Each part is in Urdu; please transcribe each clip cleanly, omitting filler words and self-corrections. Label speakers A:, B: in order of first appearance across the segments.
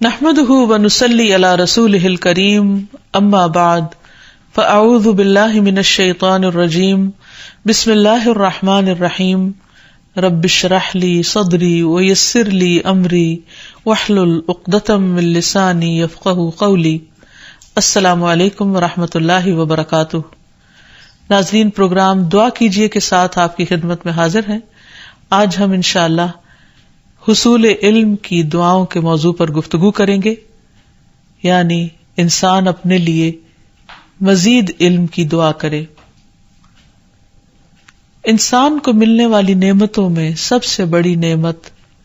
A: نحمده ونصلي على رسوله الكريم اما بعد فاعوذ بالله من الشيطان الرجيم بسم الله الرحمن الرحيم رب اشرح لي صدري ويسر لي امري واحلل عقدة من لساني يفقهوا قولي. السلام علیکم ورحمۃ اللہ وبرکاتہ. ناظرین، پروگرام دعا کیجیے کے ساتھ آپ کی خدمت میں حاضر ہیں. آج ہم انشاءاللہ حصول علم کی دعاؤں کے موضوع پر گفتگو کریں گے، یعنی انسان اپنے لیے مزید علم کی دعا کرے. انسان کو ملنے والی نعمتوں میں سب سے بڑی نعمت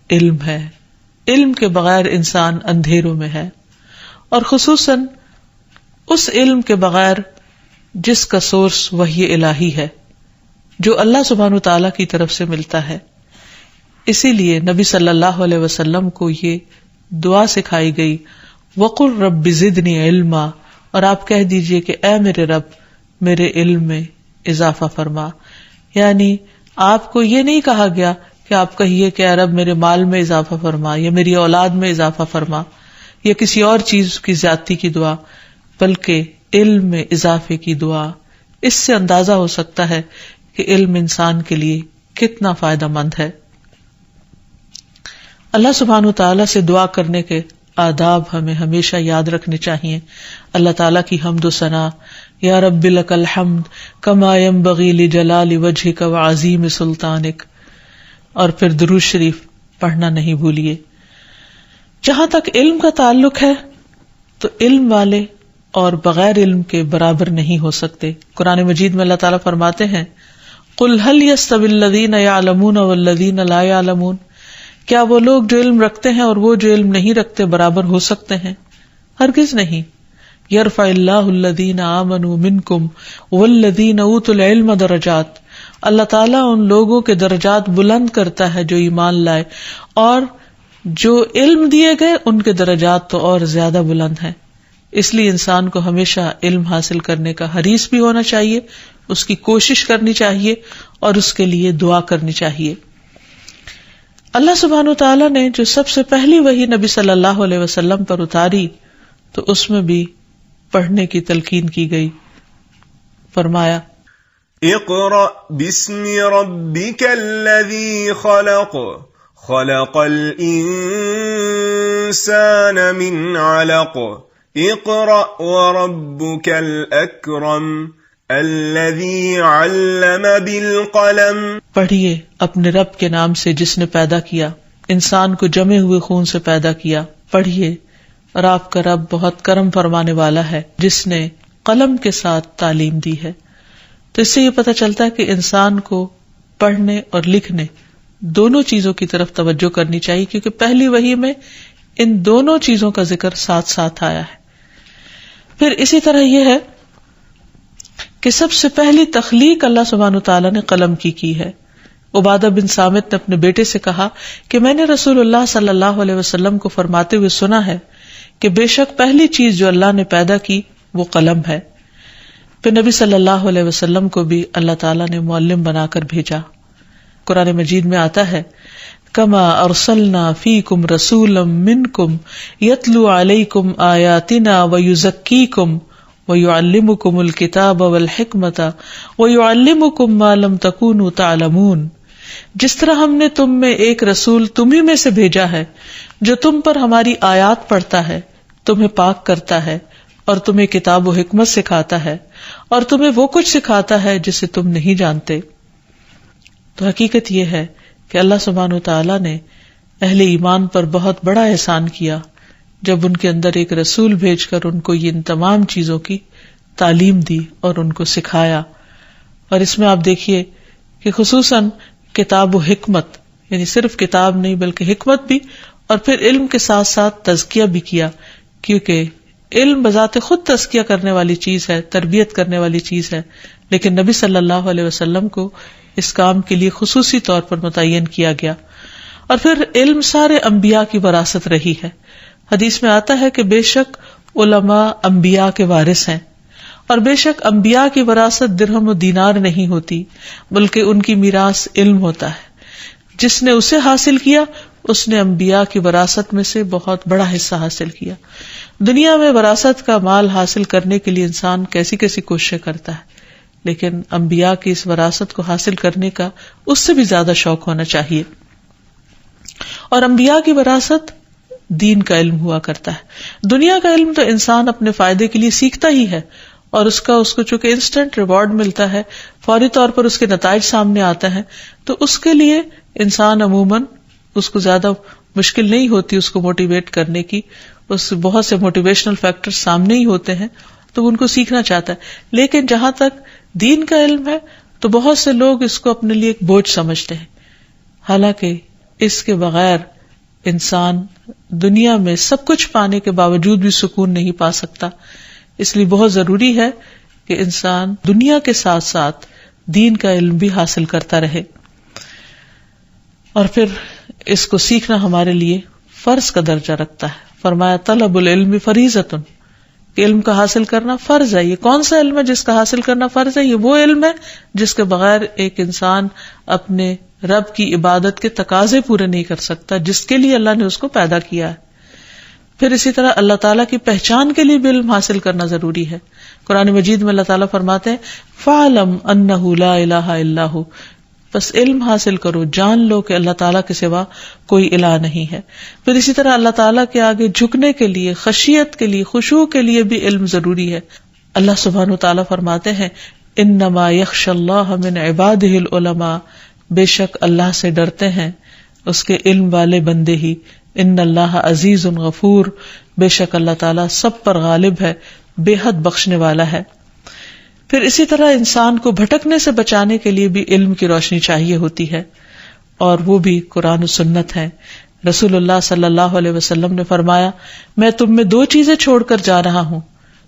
A: علم ہے. علم کے بغیر انسان اندھیروں میں ہے، اور خصوصاً اس علم کے بغیر جس کا سورس وحی الہی ہے، جو اللہ سبحانہ وتعالی کی طرف سے ملتا ہے. اسی لیے نبی صلی اللہ علیہ وسلم کو یہ دعا سکھائی گئی، وَقُلْ رَبِّ زِدْنِي عِلْمًا، اور آپ کہہ دیجئے کہ اے میرے رب میرے علم میں اضافہ فرما. یعنی آپ کو یہ نہیں کہا گیا کہ آپ کہیے کہ اے رب میرے مال میں اضافہ فرما، یا میری اولاد میں اضافہ فرما، یا کسی اور چیز کی زیادتی کی دعا، بلکہ علم میں اضافے کی دعا. اس سے اندازہ ہو سکتا ہے کہ علم انسان کے لیے کتنا فائدہ مند ہے. اللہ سبحانہ وتعالی سے دعا کرنے کے آداب ہمیں ہمیشہ یاد رکھنے چاہیے. اللہ تعالیٰ کی حمد و ثنا، یا رب لک الحمد کما ینبغی لجلال وجہک وعظیم سلطانک، اور پھر درود شریف پڑھنا نہیں بھولیے. جہاں تک علم کا تعلق ہے تو علم والے اور بغیر علم کے برابر نہیں ہو سکتے. قرآن مجید میں اللہ تعالیٰ فرماتے ہیں، قل هل يستوی الذین یعلمون والذین لا یعلمون، کیا وہ لوگ جو علم رکھتے ہیں اور وہ جو علم نہیں رکھتے برابر ہو سکتے ہیں؟ ہرگز نہیں. یرفع اللہ الذین آمنوا منکم والذین اوتوا العلم درجات، اللہ تعالیٰ ان لوگوں کے درجات بلند کرتا ہے جو ایمان لائے، اور جو علم دیے گئے ان کے درجات تو اور زیادہ بلند ہیں. اس لیے انسان کو ہمیشہ علم حاصل کرنے کا حریص بھی ہونا چاہیے، اس کی کوشش کرنی چاہیے، اور اس کے لیے دعا کرنی چاہیے. اللہ سبحانہ وتعالیٰ نے جو سب سے پہلی وحی نبی صلی اللہ علیہ وسلم پر اتاری تو اس میں بھی پڑھنے کی تلقین کی گئی. فرمایا،
B: اقرأ بسم ربک الذی خلق خلق الانسان من علق اقرأ وربک الاکرم الذی علم بالقلم. پڑھیے
A: اپنے رب کے نام سے جس نے پیدا کیا، انسان کو جمے ہوئے خون سے پیدا کیا. پڑھیے، اور آپ کا رب بہت کرم فرمانے والا ہے جس نے قلم کے ساتھ تعلیم دی ہے. تو اس سے یہ پتہ چلتا ہے کہ انسان کو پڑھنے اور لکھنے دونوں چیزوں کی طرف توجہ کرنی چاہیے، کیونکہ پہلی وحی میں ان دونوں چیزوں کا ذکر ساتھ ساتھ آیا ہے. پھر اسی طرح یہ ہے کہ سب سے پہلی تخلیق اللہ سبحانہ وتعالیٰ نے قلم کی ہے. عبادہ بن صامت نے اپنے بیٹے سے کہا کہ میں نے رسول اللہ صلی اللہ علیہ وسلم کو فرماتے ہوئے سنا ہے کہ بے شک پہلی چیز جو اللہ نے پیدا کی وہ قلم ہے. پھر نبی صلی اللہ علیہ وسلم کو بھی اللہ تعالیٰ نے معلم بنا کر بھیجا. قرآن مجید میں آتا ہے، کما ارسلنا فیکم رسولا منکم یتلو علیکم آیاتنا ویزکیکم وَيُعَلِّمُكُمُ الْكِتَابَ وَالْحِكْمَةَ وَيُعَلِّمُكُمْ مَا لَمْ تَكُونُوا تَعْلَمُونَ. جس طرح ہم نے تم میں ایک رسول تمہیں میں سے بھیجا ہے جو تم پر ہماری آیات پڑھتا ہے، تمہیں پاک کرتا ہے، اور تمہیں کتاب و حکمت سکھاتا ہے، اور تمہیں وہ کچھ سکھاتا ہے جسے تم نہیں جانتے. تو حقیقت یہ ہے کہ اللہ سبحانہ وتعالیٰ نے اہل ایمان پر بہت بڑا احسان کیا جب ان کے اندر ایک رسول بھیج کر ان کو ان تمام چیزوں کی تعلیم دی اور ان کو سکھایا. اور اس میں آپ دیکھیے کہ خصوصاً کتاب و حکمت، یعنی صرف کتاب نہیں بلکہ حکمت بھی، اور پھر علم کے ساتھ ساتھ تزکیہ بھی کیا، کیونکہ علم بذات خود تزکیہ کرنے والی چیز ہے، تربیت کرنے والی چیز ہے، لیکن نبی صلی اللہ علیہ وسلم کو اس کام کے لیے خصوصی طور پر متعین کیا گیا. اور پھر علم سارے انبیاء کی وراثت رہی ہے. حدیث میں آتا ہے کہ بے شک علماء انبیاء کے وارث ہیں، اور بے شک انبیاء کی وراثت درہم و دینار نہیں ہوتی بلکہ ان کی میراث علم ہوتا ہے. جس نے اسے حاصل کیا اس نے انبیاء کی وراثت میں سے بہت بڑا حصہ حاصل کیا. دنیا میں وراثت کا مال حاصل کرنے کے لیے انسان کیسی کیسی کوششیں کرتا ہے، لیکن انبیاء کی اس وراثت کو حاصل کرنے کا اس سے بھی زیادہ شوق ہونا چاہیے. اور انبیاء کی وراثت دین کا علم ہوا کرتا ہے. دنیا کا علم تو انسان اپنے فائدے کے لیے سیکھتا ہی ہے، اور اس کو چونکہ انسٹنٹ ریوارڈ ملتا ہے، فوری طور پر اس کے نتائج سامنے آتے ہیں، تو اس کے لیے انسان عموماً اس کو زیادہ مشکل نہیں ہوتی اس کو موٹیویٹ کرنے کی. اس بہت سے موٹیویشنل فیکٹر سامنے ہی ہوتے ہیں تو ان کو سیکھنا چاہتا ہے. لیکن جہاں تک دین کا علم ہے تو بہت سے لوگ اس کو اپنے لیے ایک بوجھ سمجھتے ہیں، حالانکہ اس کے بغیر انسان دنیا میں سب کچھ پانے کے باوجود بھی سکون نہیں پا سکتا. اس لیے بہت ضروری ہے کہ انسان دنیا کے ساتھ ساتھ دین کا علم بھی حاصل کرتا رہے. اور پھر اس کو سیکھنا ہمارے لیے فرض کا درجہ رکھتا ہے. فرمایا طلب العلم فریضۃ، کہ علم کا حاصل کرنا فرض ہے. یہ کون سا علم ہے جس کا حاصل کرنا فرض ہے؟ یہ وہ علم ہے جس کے بغیر ایک انسان اپنے رب کی عبادت کے تقاضے پورے نہیں کر سکتا جس کے لیے اللہ نے اس کو پیدا کیا ہے. پھر اسی طرح اللہ تعالیٰ کی پہچان کے لیے بھی علم حاصل کرنا ضروری ہے. قرآن مجید میں اللہ تعالیٰ فرماتے ہیں فَاعْلَمْ أَنَّهُ لَا إِلَٰهَ إِلَّا هُوَ، بس علم حاصل کرو، جان لو کہ اللہ تعالیٰ کے سوا کوئی الہ نہیں ہے. پھر اسی طرح اللہ تعالیٰ کے آگے جھکنے کے لیے، خشیت کے لیے، خشوع کے لیے بھی علم ضروری ہے. اللہ سبحانہ وتعالیٰ فرماتے ہیں انما یخشی اللہ من عبادہ العلماء، بے شک اللہ سے ڈرتے ہیں اس کے علم والے بندے ہی. ان اللہ عزیز غفور، بے شک اللہ تعالیٰ سب پر غالب ہے، بے حد بخشنے والا ہے. پھر اسی طرح انسان کو بھٹکنے سے بچانے کے لیے بھی علم کی روشنی چاہیے ہوتی ہے، اور وہ بھی قرآن و سنت ہے. رسول اللہ صلی اللہ علیہ وسلم نے فرمایا میں تم میں دو چیزیں چھوڑ کر جا رہا ہوں،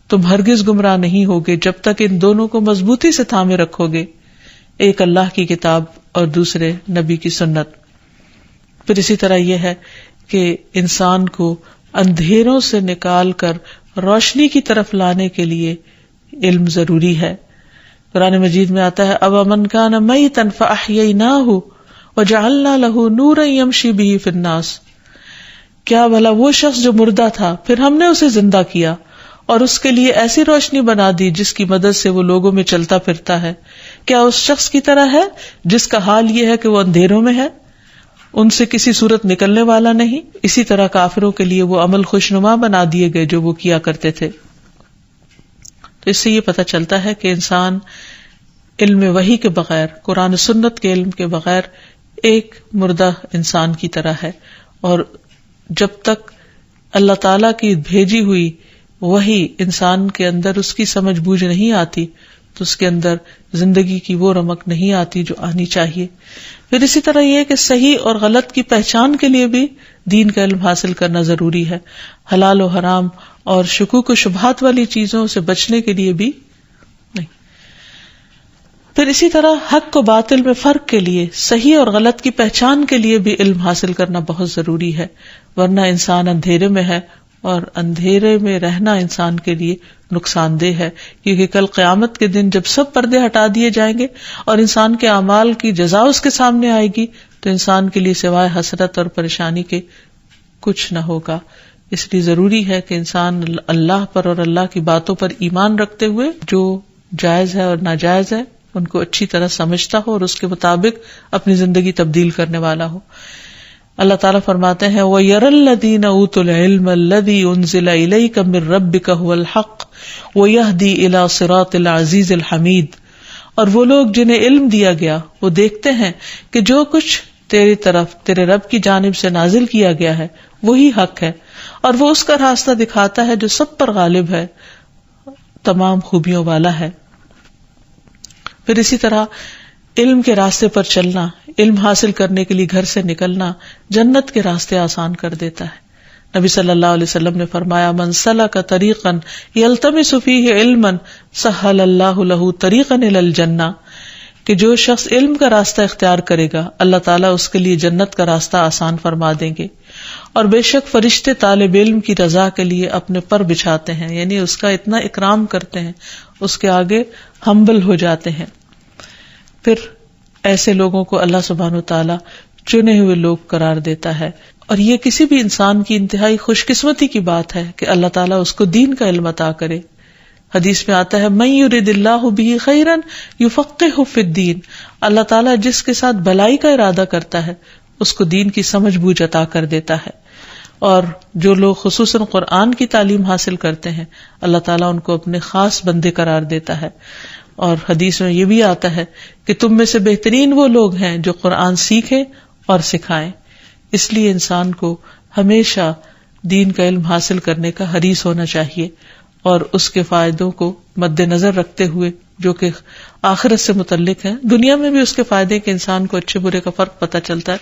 A: تم ہرگز گمراہ نہیں ہوگے جب تک ان دونوں کو مضبوطی سے تھامے رکھو گے، ایک اللہ کی کتاب اور دوسرے نبی کی سنت. پھر اسی طرح یہ ہے کہ انسان کو اندھیروں سے نکال کر روشنی کی طرف لانے کے لیے علم ضروری ہے. قرآن مجید میں آتا ہے اوَمَنْ كَانَ مَيْتًا فَأَحْيَيْنَاهُ وَجَعَلْنَا لَهُ نُورًا يَمْشِي بِهِ فِي النَّاسِ، کیا بھلا وہ شخص جو مردہ تھا پھر ہم نے اسے زندہ کیا اور اس کے لیے ایسی روشنی بنا دی جس کی مدد سے وہ لوگوں میں چلتا پھرتا ہے. کیا اس شخص کی طرح ہے جس کا حال یہ ہے کہ وہ اندھیروں میں ہے، ان سے کسی صورت نکلنے والا نہیں. اسی طرح کافروں کے لیے وہ عمل خوشنما بنا دیے گئے جو وہ کیا کرتے تھے. تو اس سے یہ پتہ چلتا ہے کہ انسان علم وحی کے بغیر، قرآن و سنت کے علم کے بغیر ایک مردہ انسان کی طرح ہے. اور جب تک اللہ تعالی کی بھیجی ہوئی وحی انسان کے اندر اس کی سمجھ بوجھ نہیں آتی تو اس کے اندر زندگی کی وہ رمق نہیں آتی جو آنی چاہیے. پھر اسی طرح یہ کہ صحیح اور غلط کی پہچان کے لیے بھی دین کا علم حاصل کرنا ضروری ہے. حلال و حرام اور شکوک و شبہات والی چیزوں سے بچنے کے لیے بھی نہیں. پھر اسی طرح حق و باطل میں فرق کے لیے، صحیح اور غلط کی پہچان کے لیے بھی علم حاصل کرنا بہت ضروری ہے، ورنہ انسان اندھیرے میں ہے، اور اندھیرے میں رہنا انسان کے لیے نقصان دہ ہے. کیونکہ کل قیامت کے دن جب سب پردے ہٹا دیے جائیں گے اور انسان کے اعمال کی جزا اس کے سامنے آئے گی تو انسان کے لیے سوائے حسرت اور پریشانی کے کچھ نہ ہوگا. اس لیے ضروری ہے کہ انسان اللہ پر اور اللہ کی باتوں پر ایمان رکھتے ہوئے جو جائز ہے اور ناجائز ہے ان کو اچھی طرح سمجھتا ہو اور اس کے مطابق اپنی زندگی تبدیل کرنے والا ہو. اللہ تعالیٰ فرماتے ہیں وَيَرَى الَّذِينَ أُوتُوا الْعِلْمَ الَّذِي أُنزِلَ إِلَيْكَ مِن رَّبِّكَ هُوَ الْحَقُّ وَيَهْدِي إِلَى صِرَاطِ الْعَزِيزِ الْحَمِيدِ، اور وہ لوگ جنہیں علم دیا گیا وہ دیکھتے ہیں کہ جو کچھ تیری طرف تیرے رب کی جانب سے نازل کیا گیا ہے وہی حق ہے، اور وہ اس کا راستہ دکھاتا ہے جو سب پر غالب ہے، تمام خوبیوں والا ہے. پھر اسی طرح علم کے راستے پر چلنا، علم حاصل کرنے کے لیے گھر سے نکلنا جنت کے راستے آسان کر دیتا ہے. نبی صلی اللہ علیہ وسلم نے فرمایا من سلک طریقا یلتمس فیہ علما سہل اللہ لہ طریقا الی الجنہ، کہ جو شخص علم کا راستہ اختیار کرے گا اللہ تعالیٰ اس کے لیے جنت کا راستہ آسان فرما دیں گے. اور بے شک فرشتے طالب علم کی رضا کے لیے اپنے پر بچھاتے ہیں، یعنی اس کا اتنا اکرام کرتے ہیں، اس کے آگے ہمبل ہو جاتے ہیں. پھر ایسے لوگوں کو اللہ سبحانہ وتعالیٰ چنے ہوئے لوگ قرار دیتا ہے. اور یہ کسی بھی انسان کی انتہائی خوش قسمتی کی بات ہے کہ اللہ تعالیٰ اس کو دین کا علم عطا کرے. حدیث میں آتا ہے من یرد اللہ بہ خیرا یفقہہ فی الدین، اللہ تعالیٰ جس کے ساتھ بھلائی کا ارادہ کرتا ہے اس کو دین کی سمجھ بوجھ عطا کر دیتا ہے. اور جو لوگ خصوصاً قرآن کی تعلیم حاصل کرتے ہیں اللہ تعالیٰ ان کو اپنے خاص بندے قرار دیتا ہے. اور حدیث میں یہ بھی آتا ہے کہ تم میں سے بہترین وہ لوگ ہیں جو قرآن سیکھیں اور سکھائیں. اس لیے انسان کو ہمیشہ دین کا علم حاصل کرنے کا حریص ہونا چاہیے اور اس کے فائدوں کو مد نظر رکھتے ہوئے جو کہ آخرت سے متعلق ہیں. دنیا میں بھی اس کے فائدے کہ انسان کو اچھے برے کا فرق پتہ چلتا ہے،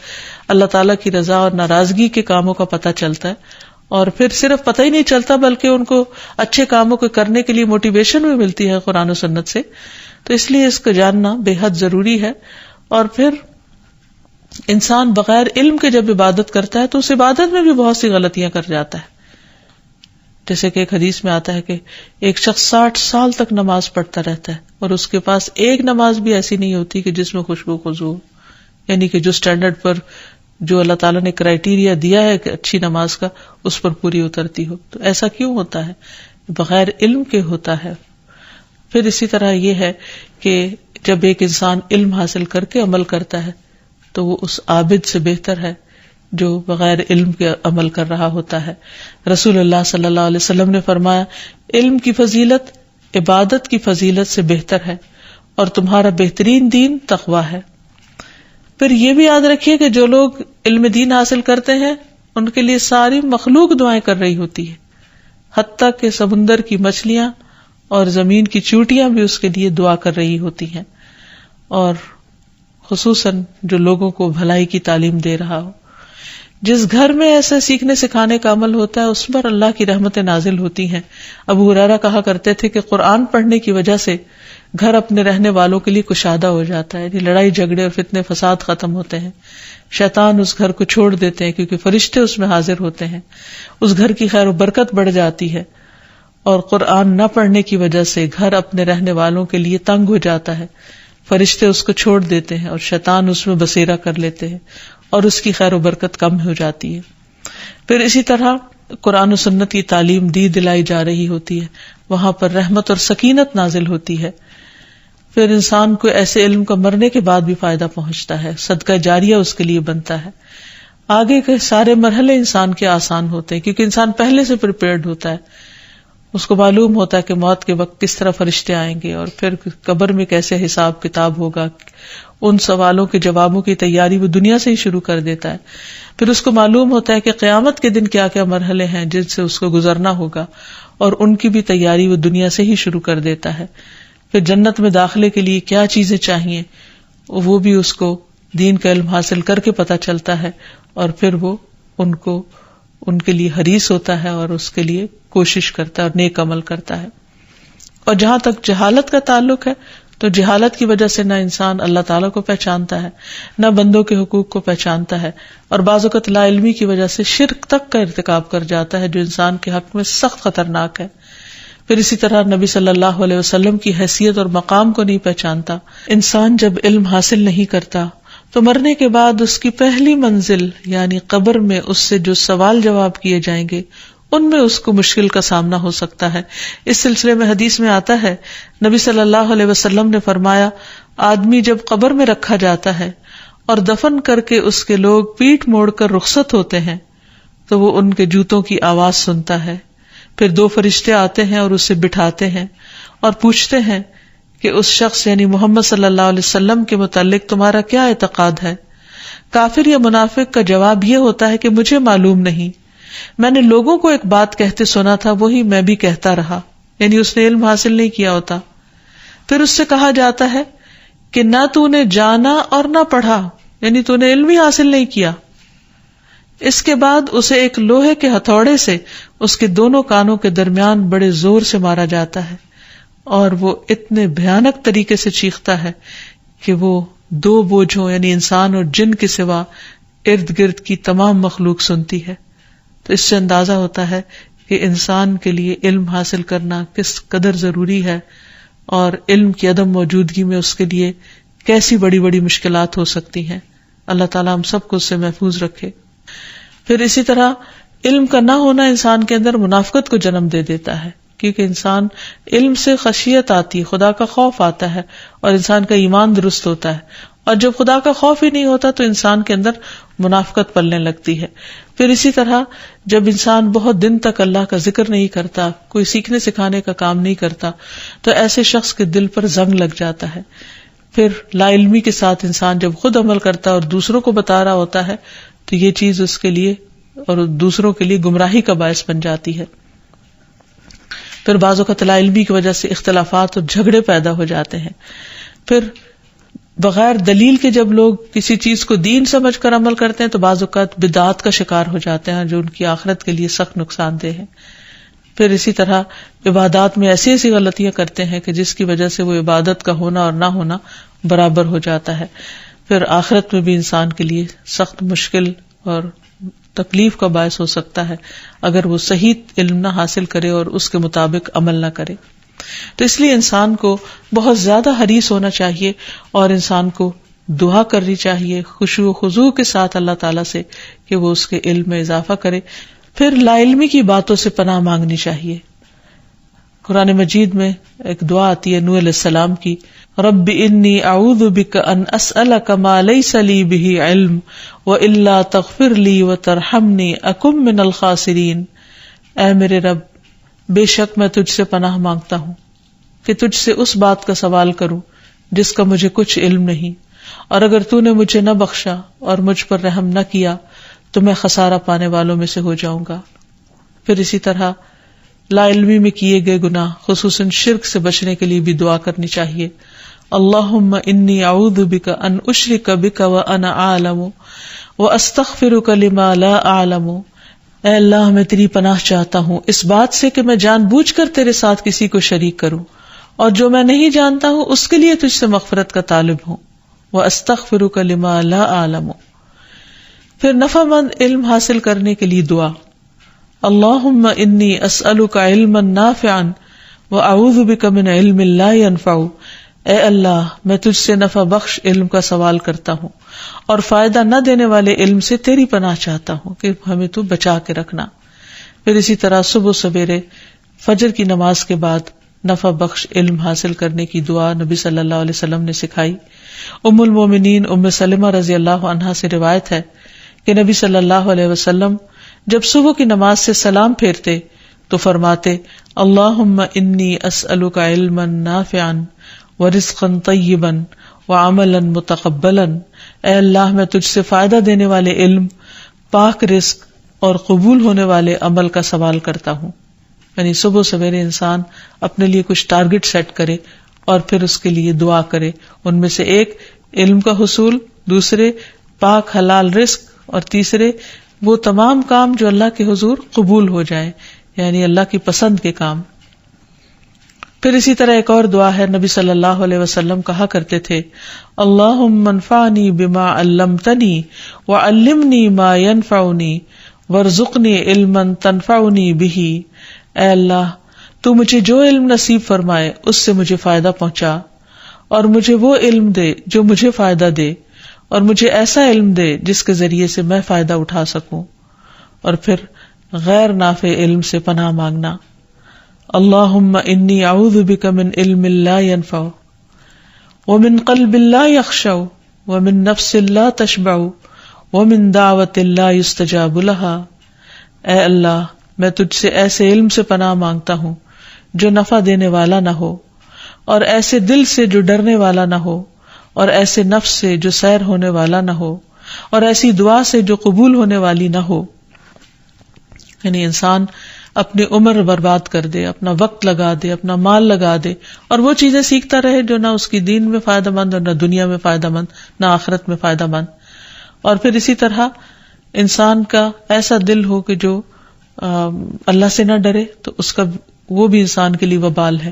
A: اللہ تعالیٰ کی رضا اور ناراضگی کے کاموں کا پتہ چلتا ہے، اور پھر صرف پتہ ہی نہیں چلتا بلکہ ان کو اچھے کاموں کو کرنے کے لیے موٹیویشن بھی ملتی ہے قرآن و سنت سے. تو اس لیے اس کو جاننا بے حد ضروری ہے. اور پھر انسان بغیر علم کے جب عبادت کرتا ہے تو اس عبادت میں بھی بہت سی غلطیاں کر جاتا ہے. جیسے کہ ایک حدیث میں آتا ہے کہ ایک شخص 60 سال تک نماز پڑھتا رہتا ہے اور اس کے پاس ایک نماز بھی ایسی نہیں ہوتی کہ جس میں خوشبو خضوع ہو، یعنی کہ جو سٹینڈرڈ پر جو اللہ تعالیٰ نے کرائیٹیریا دیا ہے کہ اچھی نماز کا اس پر پوری اترتی ہو. تو ایسا کیوں ہوتا ہے؟ بغیر علم کے ہوتا ہے. پھر اسی طرح یہ ہے کہ جب ایک انسان علم حاصل کر کے عمل کرتا ہے تو وہ اس عابد سے بہتر ہے جو بغیر علم کے عمل کر رہا ہوتا ہے. رسول اللہ صلی اللہ علیہ وسلم نے فرمایا علم کی فضیلت عبادت کی فضیلت سے بہتر ہے اور تمہارا بہترین دین تقویٰ ہے. پھر یہ بھی یاد رکھیے کہ جو لوگ علم دین حاصل کرتے ہیں ان کے لیے ساری مخلوق دعائیں کر رہی ہوتی ہے، حتیٰ کہ سمندر کی مچھلیاں اور زمین کی چیونٹیاں بھی اس کے لیے دعا کر رہی ہوتی ہیں. اور خصوصاً جو لوگوں کو بھلائی کی تعلیم دے رہا ہو. جس گھر میں ایسے سیکھنے سکھانے کا عمل ہوتا ہے اس پر اللہ کی رحمتیں نازل ہوتی ہیں. ابو ہریرہ کہا کرتے تھے کہ قرآن پڑھنے کی وجہ سے گھر اپنے رہنے والوں کے لیے کشادہ ہو جاتا ہے، لڑائی جھگڑے اور فتنے فساد ختم ہوتے ہیں. شیطان اس گھر کو چھوڑ دیتے ہیں کیونکہ فرشتے اس میں حاضر ہوتے ہیں. اس گھر کی خیر و برکت بڑھ جاتی ہے. اور قرآن نہ پڑھنے کی وجہ سے گھر اپنے رہنے والوں کے لیے تنگ ہو جاتا ہے، فرشتے اس کو چھوڑ دیتے ہیں اور شیطان اس میں بسیرا کر لیتے ہیں اور اس کی خیر و برکت کم ہو جاتی ہے. پھر اسی طرح قرآن و سنت کی تعلیم دی دلائی جا رہی ہوتی ہے، وہاں پر رحمت اور سکینت نازل ہوتی ہے. پھر انسان کو ایسے علم کا مرنے کے بعد بھی فائدہ پہنچتا ہے، صدقہ جاریہ اس کے لیے بنتا ہے. آگے کے سارے مرحلے انسان کے آسان ہوتے ہیں کیونکہ انسان پہلے سے پریپیئرڈ ہوتا ہے. اس کو معلوم ہوتا ہے کہ موت کے وقت کس طرح فرشتے آئیں گے اور پھر قبر میں کیسے حساب کتاب ہوگا. ان سوالوں کے جوابوں کی تیاری وہ دنیا سے ہی شروع کر دیتا ہے. پھر اس کو معلوم ہوتا ہے کہ قیامت کے دن کیا کیا مرحلے ہیں جن سے اس کو گزرنا ہوگا اور ان کی بھی تیاری وہ دنیا سے ہی شروع کر دیتا ہے. پھر جنت میں داخلے کے لیے کیا چیزیں چاہیے وہ بھی اس کو دین کا علم حاصل کر کے پتہ چلتا ہے اور پھر وہ ان کے لیے حریص ہوتا ہے اور اس کے لیے کوشش کرتا ہے اور نیک عمل کرتا ہے. اور جہاں تک جہالت کا تعلق ہے تو جہالت کی وجہ سے نہ انسان اللہ تعالیٰ کو پہچانتا ہے نہ بندوں کے حقوق کو پہچانتا ہے اور بعض اوقات لا علمی کی وجہ سے شرک تک کا ارتکاب کر جاتا ہے جو انسان کے حق میں سخت خطرناک ہے. پھر اسی طرح نبی صلی اللہ علیہ وسلم کی حیثیت اور مقام کو نہیں پہچانتا. انسان جب علم حاصل نہیں کرتا تو مرنے کے بعد اس کی پہلی منزل یعنی قبر میں اس سے جو سوال جواب کیے جائیں گے ان میں اس کو مشکل کا سامنا ہو سکتا ہے. اس سلسلے میں حدیث میں آتا ہے نبی صلی اللہ علیہ وسلم نے فرمایا آدمی جب قبر میں رکھا جاتا ہے اور دفن کر کے اس کے لوگ پیٹھ موڑ کر رخصت ہوتے ہیں تو وہ ان کے جوتوں کی آواز سنتا ہے. پھر 2 فرشتے آتے ہیں اور اسے بٹھاتے ہیں اور پوچھتے ہیں کہ اس شخص یعنی محمد صلی اللہ علیہ وسلم کے متعلق تمہارا کیا اعتقاد ہے؟ کافر یا منافق کا جواب یہ ہوتا ہے کہ مجھے معلوم نہیں، میں نے لوگوں کو ایک بات کہتے سنا تھا وہی میں بھی کہتا رہا، یعنی اس نے علم حاصل نہیں کیا ہوتا. پھر اس سے کہا جاتا ہے کہ نہ تو نے جانا اور نہ پڑھا، یعنی تو نے علم ہی حاصل نہیں کیا. اس کے بعد اسے ایک لوہے کے ہتھوڑے سے اس کے دونوں کانوں کے درمیان بڑے زور سے مارا جاتا ہے اور وہ اتنے بھیانک طریقے سے چیختا ہے کہ وہ 2 بوجھوں یعنی انسان اور جن کے سوا ارد گرد کی تمام مخلوق سنتی ہے. تو اس سے اندازہ ہوتا ہے کہ انسان کے لیے علم حاصل کرنا کس قدر ضروری ہے اور علم کی عدم موجودگی میں اس کے لیے کیسی بڑی بڑی مشکلات ہو سکتی ہیں. اللہ تعالیٰ ہم سب کو اس سے محفوظ رکھے. پھر اسی طرح علم کا نہ ہونا انسان کے اندر منافقت کو جنم دے دیتا ہے، کیونکہ انسان علم سے خشیت آتی ہے، خدا کا خوف آتا ہے اور انسان کا ایمان درست ہوتا ہے. اور جب خدا کا خوف ہی نہیں ہوتا تو انسان کے اندر منافقت پلنے لگتی ہے. پھر اسی طرح جب انسان بہت دن تک اللہ کا ذکر نہیں کرتا، کوئی سیکھنے سکھانے کا کام نہیں کرتا، تو ایسے شخص کے دل پر زنگ لگ جاتا ہے. پھر لا علمی کے ساتھ انسان جب خود عمل کرتا ہے اور دوسروں کو بتا رہا ہوتا ہے تو یہ چیز اس کے لیے اور دوسروں کے لیے گمراہی کا باعث بن جاتی ہے. پھر بعض اوقات لا علمی کی وجہ سے اختلافات اور جھگڑے پیدا ہو جاتے ہیں. پھر بغیر دلیل کے جب لوگ کسی چیز کو دین سمجھ کر عمل کرتے ہیں تو بعض اوقات بدعات کا شکار ہو جاتے ہیں جو ان کی آخرت کے لیے سخت نقصان دہ ہیں. پھر اسی طرح عبادات میں ایسی ایسی غلطیاں کرتے ہیں کہ جس کی وجہ سے وہ عبادت کا ہونا اور نہ ہونا برابر ہو جاتا ہے. پھر آخرت میں بھی انسان کے لیے سخت مشکل اور تکلیف کا باعث ہو سکتا ہے اگر وہ صحیح علم نہ حاصل کرے اور اس کے مطابق عمل نہ کرے. تو اس لیے انسان کو بہت زیادہ حریص ہونا چاہیے اور انسان کو دعا کرنی چاہیے خشوع و خضوع کے ساتھ اللہ تعالیٰ سے کہ وہ اس کے علم میں اضافہ کرے. پھر لا علمی کی باتوں سے پناہ مانگنی چاہیے. قرآن مجید میں ایک دعا آتی ہے نوح علیہ السلام کی، رب انی اعوذ بک ان اسألک ما لیس لی بہ علم والا تغفر لی وترحمنی اکن من الخاسرین. اے میرے رب، بے شک میں تجھ سے پناہ مانگتا ہوں کہ تجھ سے اس بات کا سوال کروں جس کا مجھے کچھ علم نہیں، اور اگر تو نے مجھے نہ بخشا اور مجھ پر رحم نہ کیا تو میں خسارہ پانے والوں میں سے ہو جاؤں گا. پھر اسی طرح لا علمی میں کیے گئے گناہ خصوصاً شرک سے بچنے کے لیے بھی دعا کرنی چاہیے. اللہم انی اعوذ بک ان اشرک بک وانا اعلم واستغفرک لما لا اعلم. اے اللہ، میں تیری پناہ چاہتا ہوں اس بات سے کہ میں جان بوجھ کر تیرے ساتھ کسی کو شریک کروں اور جو میں نہیں جانتا ہوں اس کے لیے تجھ سے مغفرت کا طالب ہوں. واستغفرک لما لا اعلم. پھر نفع مند علم حاصل کرنے کے لیے دعا، اللہم انی اسألک علما نافعا واعوذ بک من علم لا ينفع. اے اللہ، میں تجھ سے نفع بخش علم کا سوال کرتا ہوں اور فائدہ نہ دینے والے علم سے تیری پناہ چاہتا ہوں کہ ہمیں تو بچا کے رکھنا. پھر اسی طرح صبح سویرے فجر کی نماز کے بعد نفع بخش علم حاصل کرنے کی دعا نبی صلی اللہ علیہ وسلم نے سکھائی. ام المومنین ام سلمہ رضی اللہ عنہا سے روایت ہے کہ نبی صلی اللہ علیہ وسلم جب صبح کی نماز سے سلام پھیرتے تو فرماتے، اللہم انی اسألک علما نافعا ورزقا طیبا وعملا متقبلا. اے اللہ، میں تجھ سے فائدہ دینے والے علم، پاک رزق اور قبول ہونے والے عمل کا سوال کرتا ہوں. یعنی صبح سویرے انسان اپنے لیے کچھ ٹارگٹ سیٹ کرے اور پھر اس کے لیے دعا کرے. ان میں سے ایک علم کا حصول، دوسرے پاک حلال رزق، اور تیسرے وہ تمام کام جو اللہ کے حضور قبول ہو جائے، یعنی اللہ کی پسند کے کام. پھر اسی طرح ایک اور دعا ہے، نبی صلی اللہ علیہ وسلم کہا کرتے تھے، اللہم انفعنی بما علمتنی وعلمنی ما ینفعنی وارزقنی علما تنفعنی بہ. اے اللہ، تو مجھے جو علم نصیب فرمائے اس سے مجھے فائدہ پہنچا اور مجھے وہ علم دے جو مجھے فائدہ دے، اور مجھے ایسا علم دے جس کے ذریعے سے میں فائدہ اٹھا سکوں. اور پھر غیر نافع علم سے پناہ مانگنا، اللہم انی اعوذ بک من علم لا ینفع ومن قلب لا یخشع ومن نفس لا تشبع ومن دعوت لا یستجاب لہا. اے اللہ، میں تجھ سے ایسے علم سے پناہ مانگتا ہوں جو نفع دینے والا نہ ہو، اور ایسے دل سے جو ڈرنے والا نہ ہو، اور ایسے نفس سے جو سیر ہونے والا نہ ہو، اور ایسی دعا سے جو قبول ہونے والی نہ ہو. یعنی انسان اپنی عمر برباد کر دے، اپنا وقت لگا دے، اپنا مال لگا دے، اور وہ چیزیں سیکھتا رہے جو نہ اس کی دین میں فائدہ مند اور نہ دنیا میں فائدہ مند، نہ آخرت میں فائدہ مند. اور پھر اسی طرح انسان کا ایسا دل ہو کہ جو اللہ سے نہ ڈرے، تو اس کا وہ بھی انسان کے لیے وبال ہے،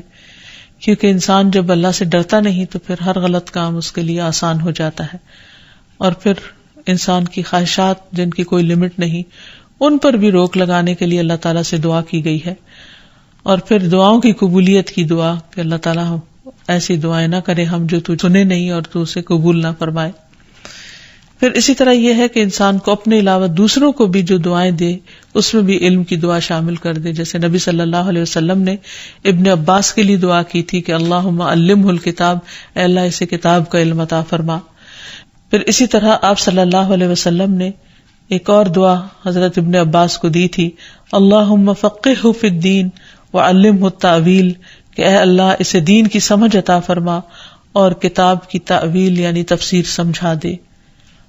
A: کیونکہ انسان جب اللہ سے ڈرتا نہیں تو پھر ہر غلط کام اس کے لیے آسان ہو جاتا ہے. اور پھر انسان کی خواہشات جن کی کوئی لمٹ نہیں، ان پر بھی روک لگانے کے لیے اللہ تعالیٰ سے دعا کی گئی ہے. اور پھر دعاؤں کی قبولیت کی دعا کہ اللہ تعالیٰ ایسی دعائیں نہ کرے ہم جو تو سنے نہیں اور تو اسے قبول نہ فرمائے. پھر اسی طرح یہ ہے کہ انسان کو اپنے علاوہ دوسروں کو بھی جو دعائیں دے اس میں بھی علم کی دعا شامل کر دے. جیسے نبی صلی اللہ علیہ وسلم نے ابن عباس کے لیے دعا کی تھی کہ اللہم علمہ الکتاب، اے اللہ اسے کتاب کا علم عطا فرما. پھر اسی طرح آپ صلی اللہ علیہ وسلم نے ایک اور دعا حضرت ابن عباس کو دی تھی، اللہم فقہہ فی الدین وعلمہ التأویل، کہ اے اللہ اسے دین کی سمجھ عطا فرما اور کتاب کی تأویل یعنی تفسیر سمجھا دے.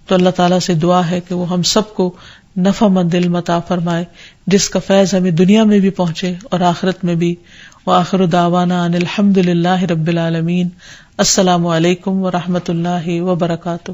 A: تو اللہ تعالیٰ سے دعا ہے کہ وہ ہم سب کو نفع مند علم عطا فرمائے جس کا فیض ہمیں دنیا میں بھی پہنچے اور آخرت میں بھی. وآخر دعوانا ان الحمد للہ رب العالمین. السلام علیکم ورحمۃ اللہ وبرکاتہ.